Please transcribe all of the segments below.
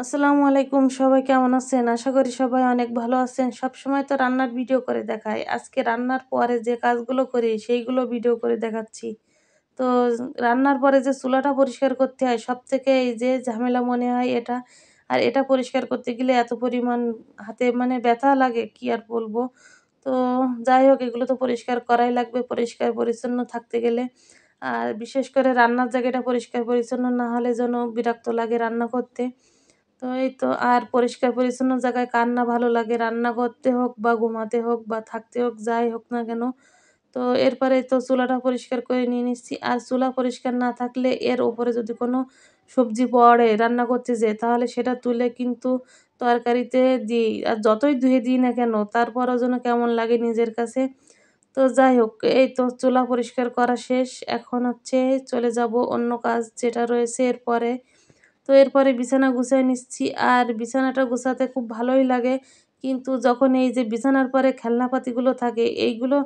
আসসালামু আলাইকুম, সবাই কেমন আছেন? আশা করি সবাই অনেক ভালো আছেন। সবসময় তো রান্নার ভিডিও করে দেখাই। আজকে রান্নার পরে যে কাজগুলো করি সেইগুলো ভিডিও করে দেখাচ্ছি। তো রান্নার পরে যে চুলাটা পরিষ্কার করতে হয় সবথেকে এই যে ঝামেলা মনে হয় এটা। আর এটা পরিষ্কার করতে গেলে এত পরিমাণ হাতে মানে ব্যথা লাগে কি আর বলবো। তো যাই হোক, এগুলো তো পরিষ্কার করাই লাগবে পরিষ্কার পরিচ্ছন্ন থাকতে গেলে। আর বিশেষ করে রান্নার জায়গাটা পরিষ্কার পরিচ্ছন্ন না হলে যেন বিরক্ত লাগে রান্না করতে। তো এই তো, আর পরিষ্কার পরিচ্ছন্ন জায়গায় কার না ভালো লাগে রান্না করতে হোক বা ঘুমাতে হোক বা থাকতে হোক, যাই হোক না কেন। তো এরপরে তো চুলাটা পরিষ্কার করে নিয়ে নিচ্ছি। আর চুলা পরিষ্কার না থাকলে এর উপরে যদি কোনো সবজি পড়ে রান্না করতে যেয়ে তাহলে সেটা তুলে কিন্তু তরকারিতে দিই। আর যতই ধুয়ে দিই না কেন তারপরেও যেন কেমন লাগে নিজের কাছে। তো যাই হোক, এই তো চুলা পরিষ্কার করা শেষ। এখন হচ্ছে চলে যাব অন্য কাজ যেটা রয়েছে এরপরে। তো এরপরে বিছানা গুছায় নিচ্ছি। আর বিছানাটা গুছাতে খুব ভালোই লাগে। কিন্তু যখন এই যে বিছানার পরে খেলনাপাতিগুলো থাকে এইগুলো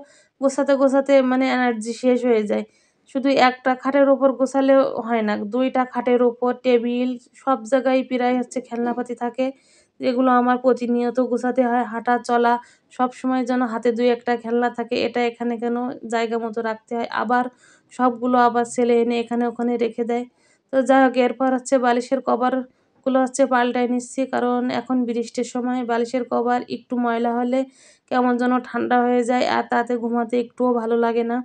গোছাতে মানে এনার্জি শেষ হয়ে যায়। শুধু একটা খাটের উপর গোছালেও হয় না। ২ টা খাটের উপর টেবিল সব জায়গায় প্রায় হচ্ছে খেলনাপাতি থাকে। যেগুলো আমার প্রতিনিয়ত গোছাতে হয়। হাঁটা চলা সবসময় যেন হাতে ২-১ টা খেলনা থাকে। এটা এখানে কেন জায়গা মতো রাখতে হয়। আবার সবগুলো আবার ছেলে এনে এখানে ওখানে রেখে দেয়। তো যাই হোক, এরপর হচ্ছে বালিশের কভারগুলো হচ্ছে পাল্টায় নিচ্ছি। কারণ এখন বৃষ্টির সময় বালিশের কভার একটু ময়লা হলে কেমন যেন ঠান্ডা হয়ে যায় আর তাতে ঘুমাতে একটুও ভালো লাগে না।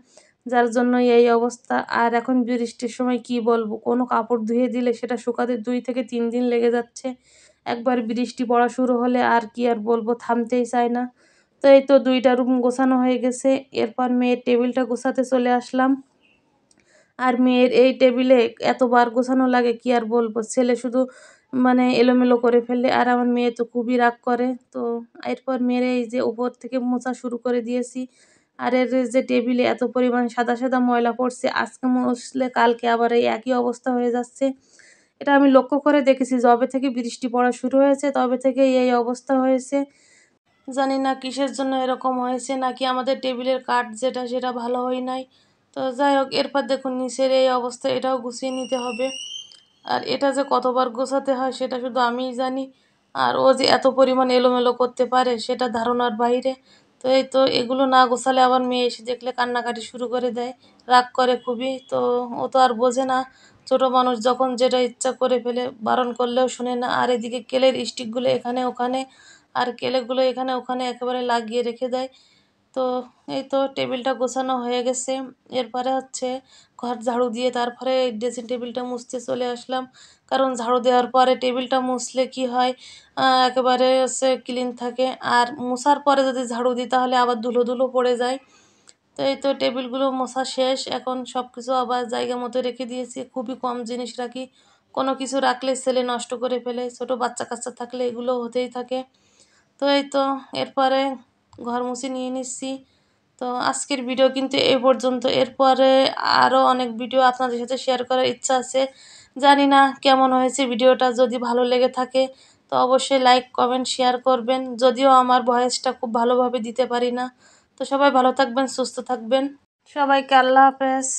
যার জন্যই এই অবস্থা। আর এখন বৃষ্টির সময় কি বলবো, কোনো কাপড় ধুয়ে দিলে সেটা শুকাতে ২ থেকে ৩ দিন লেগে যাচ্ছে। একবার বৃষ্টি পড়া শুরু হলে আর কি আর বলবো, থামতেই চায় না। তো এই তো ২ টা রুম গোছানো হয়ে গেছে। এরপর মেয়ের টেবিলটা গোছাতে চলে আসলাম। আর মেয়ের এই টেবিলে এতবার গোছানো লাগে কি আর বলবো। ছেলে শুধু মানে এলোমেলো করে ফেলে আর আমার মেয়ে তো খুবই রাগ করে। তো এরপর মেয়ের এই যে উপর থেকে মোছা শুরু করে দিয়েছি। আর এর যে টেবিলে এত পরিমাণ সাদা ময়লা পড়ছে, আজকে মুছলে কালকে আবার এই একই অবস্থা হয়ে যাচ্ছে। এটা আমি লক্ষ্য করে দেখেছি, যবে থেকে বৃষ্টি পড়া শুরু হয়েছে তবে থেকেই এই অবস্থা হয়েছে। জানি না কিসের জন্য এরকম হয়েছে, নাকি আমাদের টেবিলের কাঠ যেটা সেটা ভালো হয় নাই। তো যাই হোক, এরপর দেখুন নিচের এই অবস্থা, এটাও গুছিয়ে নিতে হবে। আর এটা যে কতবার গোছাতে হয় সেটা শুধু আমিই জানি। আর ও যে এত পরিমাণ এলোমেলো করতে পারে সেটা ধারণার বাইরে। তো এই তো এগুলো না গোছালে আবার মেয়ে এসে দেখলে কান্নাকাটি শুরু করে দেয়, রাগ করে খুবই। তো ও তো আর বোঝে না, ছোট মানুষ যখন যেটা ইচ্ছা করে ফেলে, বারণ করলেও শুনে না। আর এদিকে কেলের স্টিকগুলো এখানে ওখানে, আর কেলেগুলো এখানে ওখানে একেবারে লাগিয়ে রেখে দেয়। তো এই তো টেবিলটা গোছানো হয়ে গেছে। এরপরে হচ্ছে ঘর ঝাড়ু দিয়ে তারপরে ড্রেসিং টেবিলটা মুছতে চলে আসলাম। কারণ ঝাড়ু দেওয়ার পরে টেবিলটা মুছলে কি হয়, একেবারে হচ্ছে ক্লিন থাকে। আর মোছার পরে যদি ঝাড়ু দিই তাহলে আবার ধুলো পড়ে যায়। তো এই তো টেবিলগুলো মোছা শেষ। এখন সবকিছু আবার জায়গা মতো রেখে দিয়েছি। খুবই কম জিনিস রাখি। কোনো কিছু রাখলে ছেলে নষ্ট করে ফেলে। ছোট বাচ্চা-কাচ্চা থাকলে এগুলো হতেই থাকে। তো এই তো এরপরে ঘর মুছে নিয়ে নিচ্ছি। তো আজকের ভিডিও কিন্তু এই পর্যন্ত। এরপরে আরও অনেক ভিডিও আপনাদের সাথে শেয়ার করার ইচ্ছা আছে। জানি না কেমন হয়েছে ভিডিওটা। যদি ভালো লেগে থাকে তো অবশ্যই লাইক, কমেন্ট, শেয়ার করবেন। যদিও আমার ভয়েসটা খুব ভালোভাবে দিতে পারি না। তো সবাই ভালো থাকবেন, সুস্থ থাকবেন। সবাইকে আল্লাহ হাফেজ।